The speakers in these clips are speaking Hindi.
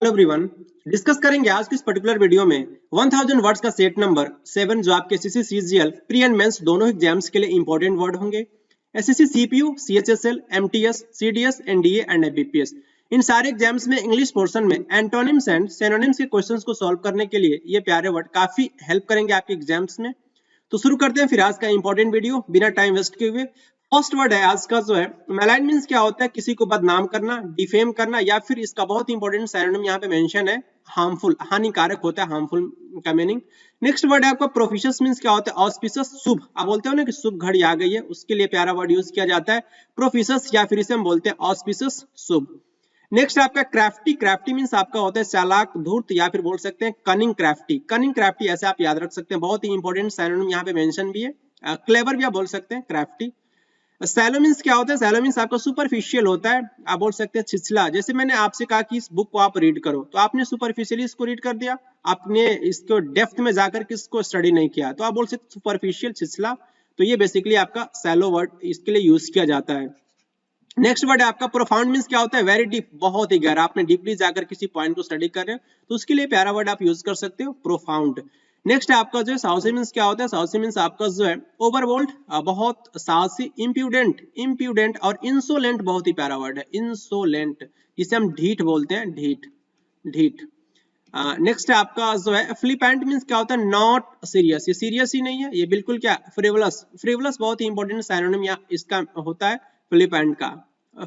Hello everyone. डिस्कस करेंगे आज की इस पर्टिकुलर वीडियो में 1000 वर्ड्स का सेट नंबर 7 जो आपके SSC CGL pre and mains दोनों एग्जाम्स के लिए इंपॉर्टेंट वर्ड होंगे। SSC CPO, CHSL, MTS, CDS, NDA and IBPS इन सारे एग्जाम्स में इंग्लिश पोर्शन में एंटोनिम्स एंड सिनोनिम्स के क्वेश्चंस को सॉल्व करने के लिए ये प्यारे वर्ड काफी हेल्प करेंगे आपके एग्जाम्स में। तो शुरू करते हैं फिर आज का इंपॉर्टेंट वीडियो बिना टाइम वेस्ट किए हुए। फर्स्ट वर्ड है आज का जो है मैलाइन मींस क्या होता है, किसी को बदनाम करना, डिफेम करना, या फिर इसका बहुत इंपॉर्टेंट सिनोनिम यहाँ पे मेंशन है हार्मफुल, हानिकारक होता है, हार्मफुल का मीनिंग। नेक्स्ट वर्ड है आपका प्रोफिशियस मींस क्या होता है, ऑस्पिशियस, शुभ। आप बोलते हो ना कि शुभ घड़ी आ गई है, उसके लिए प्यारा वर्ड यूज किया जाता है प्रोफिशियस, या फिर इसे हम बोलते हैं ऑस्पिशियस, शुभ। नेक्स्ट आपका क्राफ्टी। क्राफ्टी मींस आपका होता है चालाक, धूर्त, या फिर बोल सकते हैं कनिंग क्राफ्टी। कनिंग क्राफ्टी ऐसे आप याद रख सकते हैं, बहुत ही इंपॉर्टेंट सिनोनिम यहाँ पे मेंशन भी है। क्लेवर भी आप बोल सकते हैं क्राफ्टी। सैलो मींस क्या होता है, सैलो मींस आपका सुपरफिशियल होता है, आप बोल सकते हैं छिछला। जैसे मैंने आपसे कहा कि इस बुक को आप रीड करो, तो आपने सुपरफिशियली इसको रीड कर दिया, आपने इसको डेप्थ में जाकर के इसको स्टडी नहीं किया, तो आप बोल सकते सुपरफिशियल, छिछला। तो ये बेसिकली आपका सैलो वर्ड इसके लिए यूज किया जाता है। नेक्स्ट वर्ड है आपका प्रोफाउंड मींस क्या होता है, वेरी डीप, बहुत ही गहरा, आपने डीपली जाकर किसी पॉइंट को स्टडी कर रहे हो, तो उसके लिए प्यारा वर्ड आप यूज कर सकते हो प्रोफाउंड। नेक्स्ट आपका जो है साहसी मींस क्या होता है, साहसी मींस आपका जो है ओवरबोल्ड, बहुत साहसी, इम्प्यूडेंट, इम्प्यूडेंट, और इंसोलेंट बहुत ही प्यारा वर्ड है, इंसोलेंट, जिसे हम ढीठ बोलते हैं, ढीठ, ढीठ। नेक्स्ट आपका जो है फ्लिपेंट मींस क्या होता है, नॉट सीरियस, ये सीरियस ही नहीं है, ये बिल्कुल क्या, फ्रिवलस, फ्रिवलस बहुत ही इंपॉर्टेंट सिनोनिम इसका होता है फ्लिपेंट का,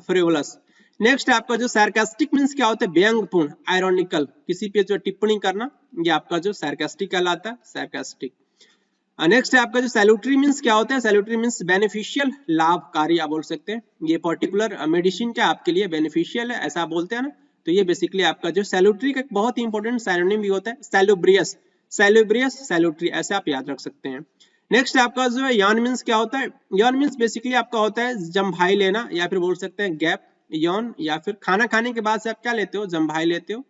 फ्रिवलस। नेक्स्ट आपका जो सार्कास्टिक मींस क्या होता है, व्यंग्यपूर्ण, आयरॉनिकल, किसी पे जो टिप्पणी करना, ये आपका जो सार्कास्टिक कहलाता है, सार्कास्टिक। नेक्स्ट आपका जो सैल्यूटरी मींस क्या होता है, सैल्यूटरी मींस बेनिफिशियल, लाभकारी, आप बोल सकते हैं, ये पर्टिकुलर मेडिसिन क्या आपके लिए बेनिफिशियल है, ऐसा आप बोलते हैं ना, तो ये बेसिकली आपका जो सैल्यूटरी का एक बहुत ही इंपॉर्टेंट सिनोनिम भी होता है, सैलुब्रियस, सैलुब्रियस, सैल्यूटरी, ऐसे आप याद रख सकते हैं। नेक्स्ट आपका जो है यॉन मींस क्या होता है, यॉन मींस बेसिकली आपका होता है जम्भाई लेना, या फिर बोल सकते हैं गैप, यॉन, या फिर खाना खाने के बाद से आप क्या लेते हो, जम्भाई लेते हो।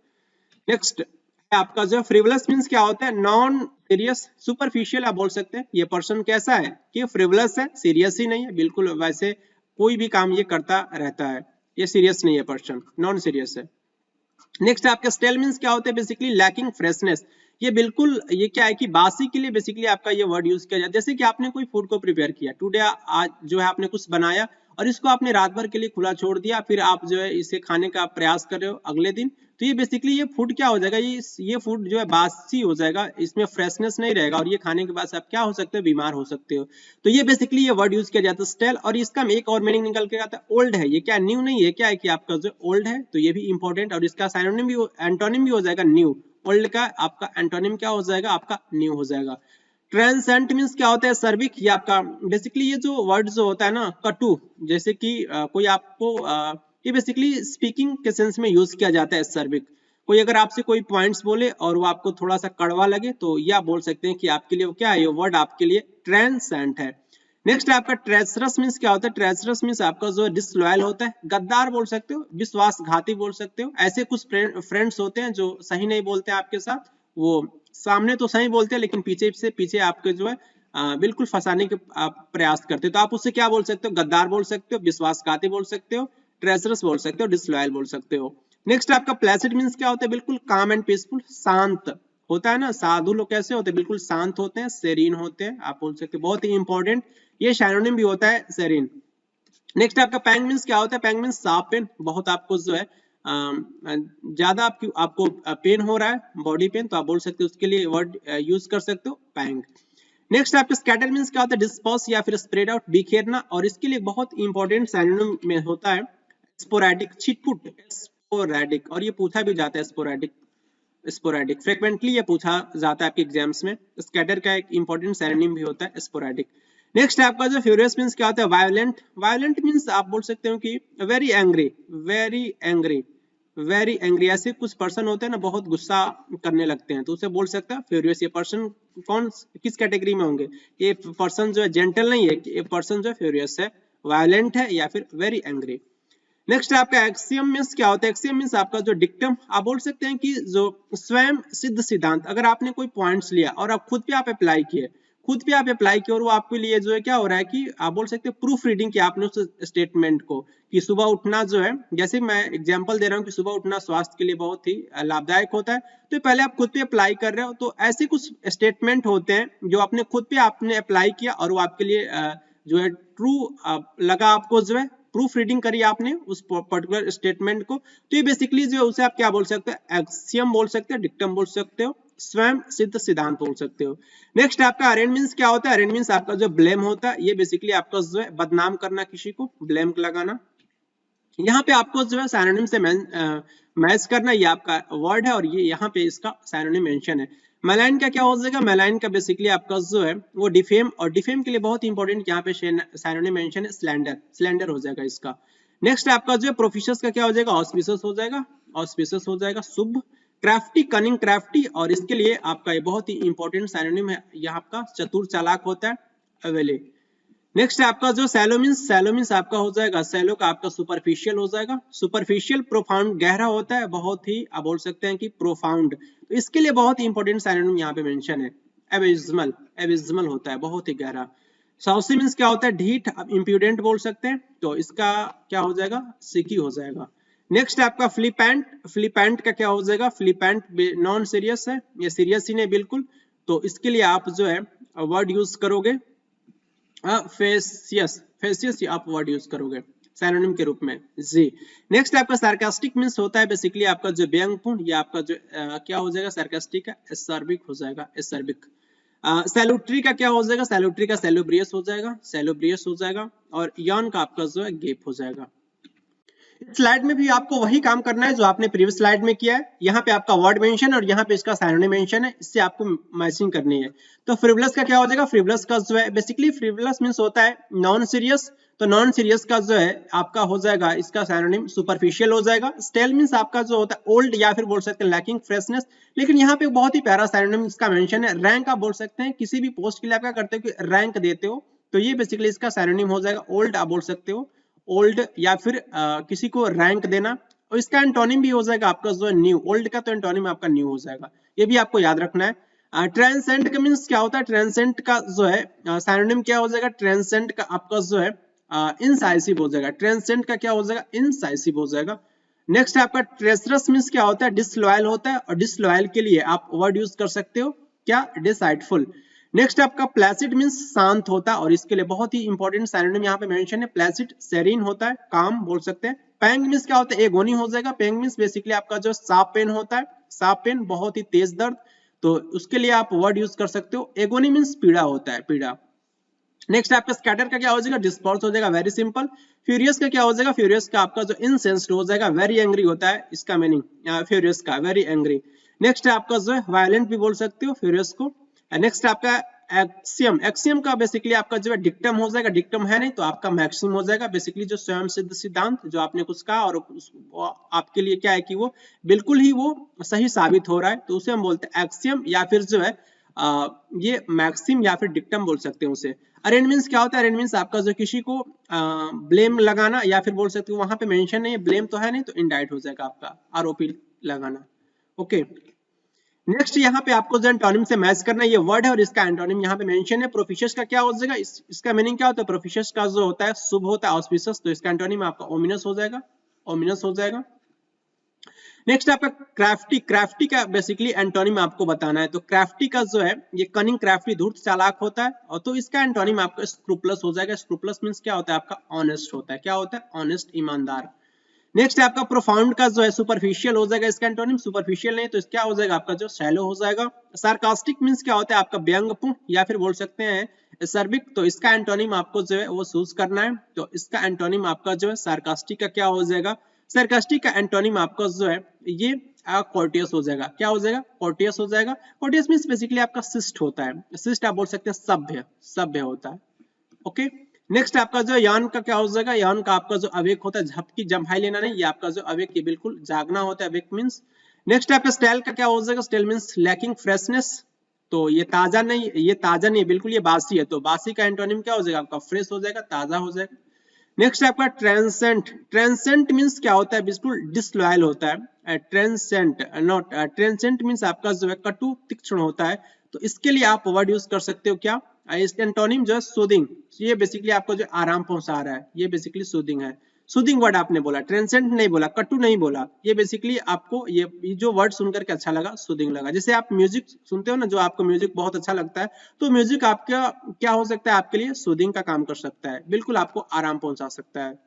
नेक्स्ट आपका जो फ्रिवलस मींस क्या होता है, नॉन सीरियस, सुपरफिशियल, आप बोल सकते हैं ये पर्सन कैसा है कि फ्रिवलस है, सीरियस ही नहीं है, बिल्कुल वैसे कोई भी काम ये करता रहता है, ये सीरियस नहीं है पर्सन, नॉन सीरियस है। नेक्स्ट आपका स्टेल मींस क्या होता है, बेसिकली लैकिंग फ्रेशनेस, ये बिल्कुल ये क्या है कि बासी के लिए बेसिकली आपका ये वर्ड यूज किया जाता है। जैसे कि आपने कोई फूड को प्रिपेयर किया टुडे, आज जो है आपने कुछ बनाया और इसको आपने रात भर के लिए खुला छोड़ दिया, फिर आप जो है इसे खाने का प्रयास कर रहे हो अगले दिन, तो ये बेसिकली ये फूड क्या हो जाएगा, ये फूड जो है बासी हो जाएगा, इसमें फ्रेशनेस नहीं रहेगा, और ये खाने के बाद आप क्या हो सकते हो, बीमार हो सकते हो। तो ये बेसिकली ये वर्ड यूज किया जाता है स्टेल, और इसका एक और मीनिंग निकल के आता है ओल्ड है, ये क्या न्यू नहीं है, क्या है कि आपका जो ओल्ड है, तो ये भी इंपॉर्टेंट, और इसका सिनोनिम भी, एंटोनिम भी हो जाएगा न्यू, ओल्ड का आपका एंटोनिम क्या हो जाएगा, आपका न्यू हो जाएगा। ट्रांसेंट मींस क्या होता है, सर्विक, ये आपका बेसिकली ये जो वर्ड जो होता है ना कटु, जैसे कि कोई आपको ये बेसिकली स्पीकिंग के सेंस में यूज किया जाता है सर्विक। कोई अगर आपसे कोई पॉइंट्स बोले और वो आपको थोड़ा सा कड़वा लगे, तो ये आप बोल सकते हैं कि आपके लिए वो क्या है, ये वर्ड आपके लिए ट्रांसेंट है। नेक्स्ट आपका ट्रेचरस मींस क्या होता है, ट्रेचरस मींस आपका जो डिसलॉयल होता है, गद्दार बोल सकते हो, विश्वासघाती बोल सकते हो, ऐसे कुछ फ्रेंड्स होते हैं जो सही नहीं बोलते आपके साथ, वो सामने तो सही बोलते हैं लेकिन पीछे से पीछे आपके जो है बिल्कुल फंसाने के आप प्रयास करते हो, तो आप उससे क्या बोल सकते हो, गद्दार बोल सकते हो, विश्वासघाती बोल सकते हो, ट्रेचरस बोल सकते हो, डिसलॉयल बोल सकते हो। नेक्स्ट आपका प्लेसिड मींस क्या होता है, बिल्कुल काम एंड पीसफुल, शांत होता है ना, साधु लोग कैसे होते हैं, बिल्कुल शांत होते हैं, सेरीन होते हैं, आप बोल सकते हो, बहुत ही इंपॉर्टेंट, ये सिनोनिम भी होता है सेरीन। नेक्स्ट आपका पैंग मींस क्या होता है, पैंग मींस शार्प पेन, बहुत आपको जो है ज्यादा आपको पेन हो रहा है, बॉडी पेन, तो आप बोल सकते हो उसके लिए वर्ड यूज कर सकते हो पैंग। नेक्स्ट आपका स्कैटर मींस क्या होता है, डिस्पर्स या फिर स्प्रेड आउट, बिखेरना, और इसके लिए बहुत इंपॉर्टेंट सिनोनिम में होता है स्पोरैडिक, छिटपुट, स्पोरैडिक, और ये पूछा भी जाता है स्पोरैडिक, स्पोरैडिक फ्रीक्वेंटली ये पूछा जाता है आपके एग्जाम्स में, स्कैटर का एक इंपॉर्टेंट सिनोनिम भी होता है स्पोरैडिक। नेक्स्ट आपका जो फ्यूरियस मींस क्या होता है, वायलेंट, वायलेंट मींस आप बोल सकते हो कि very angry, very angry, very angry, ऐसे कुछ पर्सन होते हैं ना बहुत गुस्सा करने लगते हैं, तो उसे बोल सकते हैं फ्यूरियस। ये पर्सन कौन किस कैटेगरी में होंगे, ये पर्सन जो है जेंटल नहीं है, ये पर्सन जो है फ्यूरियस है, वायलेंट है, या फिर वेरी एंग्री। नेक्स्ट आपका एक्सियम मींस क्या होता है, एक्सियम मींस आपका जो डिक्टम, आप बोल सकते हैं कि जो स्वयं सिद्ध सिद्धांत, अगर आपने कोई पॉइंट्स लिया और आप खुद पे आप अप्लाई किए, खुद पे आप अप्लाई किए और वो आपके लिए जो है क्या हो रहा है कि आप बोल सकते हैं प्रूफ रीडिंग किया आपने उस स्टेटमेंट को कि सुबह उठना जो है, जैसे मैं एग्जांपल दे रहा हूँ कि सुबह उठना स्वास्थ्य के लिए बहुत ही लाभदायक होता है, तो पहले आप खुद पे अप्लाई कर रहे हो। तो ऐसे कुछ स्टेटमेंट होते हैं जो आपने खुद पे आपने अप्लाई किया और वो आपके लिए जो है ट्रू लगा, आपको जो है प्रूफ रीडिंग करी आपने उस पर्टिकुलर स्टेटमेंट को, तो ये बेसिकली जो है उसे आप क्या बोल सकते हो, एक्सियम बोल सकते हो, डिक्टम बोल सकते हो, स्वयं सिद्ध सिद्धांत बोल सकते हो। नेक्स्ट आपका अरेंज मीन्स क्या होता है, अरेंज मीन्स आपका जो ब्लेम होता है, ये बेसिकली आपका जो है बदनाम करना, किसी को ब्लेम लगाना। यहाँ पे आपको जो है सैनोनिम से मैच करना, ये आपका वर्ड है और ये यहाँ पे इसका सैनोनिम मेंशन है। मैलाइन का क्या हो जाएगा, मैलाइन का बेसिकली आपका जो है वो डिफेम, और डिफेम के लिए बहुत इंपॉर्टेंट यहाँ पे सैनोनिम मेंशन है स्लैंडर, स्लैंडर हो जाएगा इसका। नेक्स्ट आपका जो है प्रोफिशियस का क्या हो जाएगा, ऑस्पिशियस हो जाएगा, ऑस्पिशियस हो जाएगा, शुभ, क्राफ्टी, कनिंग, क्राफ्टी, और इसके लिए आपका ये बहुत ही इंपॉर्टेंट सैनोनिम है, यहाँ आपका चतुर, चालाक होता है, अवेले। नेक्स्ट आपका जो सैलो मीन्स आपका हो जाएगा, सैलो का आपका सुपरफिशियल हो जाएगा, सुपरफिशियल, प्रोफाउंड गहरा होता है, बहुत ही आप बोल सकते हैं कि प्रोफाउंड, तो इसके लिए बहुत ही इंपॉर्टेंट सैनोनिम यहाँ पे मेंशन है, एबिस्मल, एबिस्मल होता है, बहुत ही गहरा। साउसी मीन्स क्या होता है, ढीठ, आप इंप्यूडेंट बोल सकते हैं, तो इसका क्या हो जाएगा, सिकी हो जाएगा। नेक्स्ट आपका फ्लिपेंट, फ्लिपेंट का क्या हो जाएगा, फ्लिपेंट नॉन सीरियस है, ये सीरियस ही नहीं बिल्कुल, तो इसके लिए आप जो है वर्ड यूज करोगे फेसियस, फेसियस आप वर्ड यूज करोगे सैनोनिम के रूप में जी। नेक्स्ट आपका सार्कास्टिक मींस होता है बेसिकली आपका जो व्यंगपूर्ण, या आपका जो क्या हो जाएगा, सार्कास्टिक का एसर्बिक हो जाएगा, एसर्बिक। सैलुटरी का क्या हो जाएगा, सैलुटरी का सैलुब्रियस हो जाएगा, सैलुब्रियस हो जाएगा, और यॉन का आपका जो है गेप हो जाएगा। स्लाइड में भी आपको वही काम करना है जो आपने प्रीवियस स्लाइड में किया है, यहाँ पे आपका वर्ड मेंशन और यहाँ पे इसका सैनोनिम मेंशन है, इससे आपको मैचिंग करनी है। तो फ्रिवलस का क्या हो जाएगा, फ्रिवलस का जो है बेसिकली फ्रिवलस मींस होता है नॉन सीरियस, तो नॉन सीरियस का जो है आपका हो जाएगा इसका सैनोनिम सुपरफिशियल हो जाएगा। स्टेल मींस आपका जो होता है ओल्ड, या फिर बोल सकते हैं लैकिंग फ्रेशनेस, लेकिन यहाँ पे बहुत ही प्यारा सैनोनिम इसका मेंशन है। रैंक आप बोल सकते हैं, किसी भी पोस्ट के लिए आप क्या करते हो कि रैंक देते हो, तो ये बेसिकली इसका सैनोनिम हो जाएगा ओल्ड, आप बोल सकते हो ओल्ड, या फिर किसी को रैंक देना, और इसका एंटोनिम भी हो जाएगा आपका जो है न्यू, ओल्ड का तो एंटोनिम आपका न्यू हो जाएगा, ये भी आपको याद रखना है। ट्रांसेंड का मींस क्या होता है, ट्रांसेंड का जो है सैनोनिम क्या हो जाएगा, ट्रांसेंड का आपका जो है इनसाइसिव हो जाएगा, ट्रांसेंड का क्या हो जाएगा, इनसाइसिव हो जाएगा। नेक्स्ट आपका ट्रेसरस मींस क्या होता है, डिसलॉयल होता है, और डिसलॉयल के लिए आप वर्ड यूज कर सकते हो क्या, डिसाइडफुल। नेक्स्ट आपका प्लेसिड मींस शांत होता है, और इसके लिए बहुत ही इंपॉर्टेंट सैनोनिम यहाँ पे मेंशन है, प्लेसिड, सेरीन होता है, काम बोल सकते हैं। पैंग मींस क्या होता है, एगोनी हो जाएगा, पैंग मींस बेसिकली आपका जो शार्प पेन होता है, शार्प पेन बहुत ही तेज दर्द, तो उसके लिए आप वर्ड यूज कर सकते हो, एगोनी मींस पीड़ा होता है, पीड़ा। नेक्स्ट आपका स्कैटर का क्या हो जाएगा, डिस्पर्स हो जाएगा, वेरी सिंपल। फ्यूरियस का क्या हो जाएगा, फ्यूरियस का आपका जो इनसेंस्ड हो जाएगा, वेरी एंग्री होता है, इसका मीनिंग फ्यूरियस का वेरी एंग्री। नेक्स्ट आपका जो है वायलेंट भी बोल सकते हो फ्यूरियस को। नेक्स्ट आपका एक्सियम, एक्सियम का बेसिकली आपका जो है डिक्टम हो जाएगा, डिक्टम है नहीं तो आपका मैक्सिम हो जाएगा, बेसिकली जो स्वयं सिद्ध सिद्धांत जो आपने कुछ कहा और आपके लिए क्या है कि वो बिल्कुल ही वो सही साबित हो रहा है, तो उसे हम बोलते हैं एक्सियम, या फिर जो है ये मैक्सिम या फिर डिक्टम बोल सकते हैं उसे। अरेंज मींस क्या होता है, अरेंज मींस आपका जो किसी को ब्लेम लगाना, या फिर बोल सकते हो वहां पे मेंशन नहीं है, ब्लेम तो है नहीं तो इंडाइट हो जाएगा आपका, आरोपी लगाना। ओके, नेक्स्ट यहाँ पे आपको जो एंटोनिम से मैच करना है, ये वर्ड है और इसका एंटोनिम यहाँ पे मेंशन है। प्रोफिशियस का क्या हो जाएगा, इसका मीनिंग क्या होता है, प्रोफिशियस का जो होता है शुभ होता है, ऑस्पिशियस, तो इसका एंटोनिम आपका ओमिनस हो जाएगा, ओमिनस हो जाएगा। नेक्स्ट आपका क्राफ्टी, क्राफ्टी का बेसिकली एंटोनिम आपको बताना है, तो क्राफ्टी का जो है ये कनिंग, क्राफ्टी धूर्त, चालाक होता है, और तो इसका एंटोनिम आपका स्क्रूपलस हो जाएगा। स्क्रूपलस मींस क्या होता है आपका ऑनेस्ट होता है, क्या होता है ऑनेस्ट, ईमानदार। नेक्स्ट आपका प्रोफाउंड का जो है सुपरफिशियल हो जाएगा, इसका एंटोनिम सुपरफिशियल नहीं तो क्या हो जाएगा आपका जो शैलो हो जाएगा। सार्कास्टिक मींस क्या होता है आपका व्यंग्यपूर्ण, या फिर बोल सकते हैं सर्बिक, तो इसका एंटोनिम आपको जो है वो चूज करना है, तो इसका एंटोनिम आपका जो है सार्कास्टिक का क्या हो जाएगा, सार्कास्टिक का एंटोनिम आपका जो है ये कोर्टियस हो जाएगा, क्या हो जाएगा, कोर्टियस हो जाएगा। कोर्टियस मींस बेसिकली आपका शिष्ट होता है, शिष्ट आप बोल सकते हैं सभ्य, सभ्य होता है। ओके, नेक्स्ट आपका जो यान का क्या हो जाएगा, यान का आपका जो अवेक होता है, झपकी जम्हाई लेना नहीं, ये आपका जो अवेक ये बिल्कुल जागना होता है, अवेक मींस। नेक्स्ट आपका स्टाइल का क्या हो जाएगा, स्टाइल मींस लैकिंग फ्रेशनेस, तो ये ताजा नहीं, ये ताजा नहीं बिल्कुल, ये बासी है, तो बासी का एंटोनिम क्या हो जाएगा आपका फ्रेश हो जाएगा, ताजा हो जाएगा। नेक्स्ट आपका ट्रांसेंट, ट्रांसेंट मींस क्या होता है, बिल्कुल डिसलॉयल होता है, ट्रांसेंट नॉट, ट्रांसेंट मींस आपका जो है कटु तीक्ष्ण होता है, तो इसके लिए आप वर्ड यूज कर सकते हो क्या, इसका एंटोनिम जो है सूदिंग, ये बेसिकली आपको जो आराम पहुंचा रहा है, ये बेसिकली सूदिंग है। सूदिंग वर्ड आपने बोला, ट्रांसेंडेंट नहीं बोला, कटु नहीं बोला, ये बेसिकली आपको ये जो वर्ड सुनकर के अच्छा लगा, सूदिंग लगा। जैसे आप म्यूजिक सुनते हो ना, जो आपको म्यूजिक बहुत अच्छा लगता है, तो म्यूजिक आपका क्या हो सकता है, आपके लिए सूदिंग का काम कर सकता है, बिल्कुल आपको आराम पहुंचा सकता है।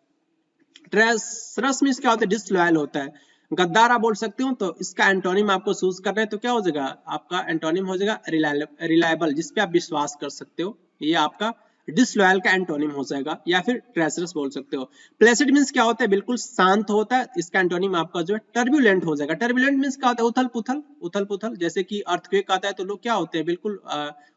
ट्रेसरस मींस क्या होता है, डिसलॉयल होता है। गद्दार आप बोल सकते हो, तो इसका एंटोनिम आपको चूज करना है, तो क्या हो जाएगा, आपका एंटोनिम हो जाएगा रिलायबल, जिसपे आप विश्वास कर सकते हो, ये आपका डिसलॉयल का एंटोनिम हो जाएगा, या फिर ट्रेसरस बोल सकते हो। प्लेसिड मींस क्या होता है, बिल्कुल शांत होता है, इसका एंटोनिम आपका जो है टर्बुलेंट हो जाएगा। टर्बुलेंट मींस क्या होता है, उथल पुथल, उथल पुथल, जैसे कि अर्थक्वेक आता है तो लोग क्या होते हैं, बिल्कुल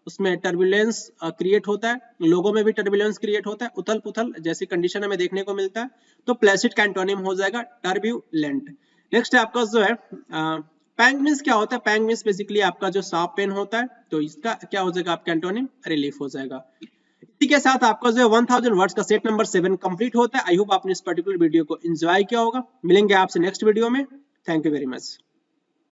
उसमें टर्बुलेंस क्रिएट होता है, लोगों में भी टर्बुलेंस क्रिएट होता है, उथल पुथल जैसी कंडीशन हमें देखने को मिलता है, तो प्लेसिड का एंटोनिम हो जाएगा टर्बुलेंट। नेक्स्ट है आपका जो है पैंग मींस क्या होता है, पैंग मींस बेसिकली आपका जो शार्प पेन होता है, तो इसका क्या हो जाएगा, आपका एंटोनिम रिलीफ हो जाएगा। इसी के साथ आपका जो है 1000 वर्ड्स का सेट नंबर 7 कंप्लीट होता है। आई होप आपने इस पर्टिकुलर वीडियो को एंजॉय किया होगा। मिलेंगे आपसे नेक्स्ट वीडियो में। Thank you very much.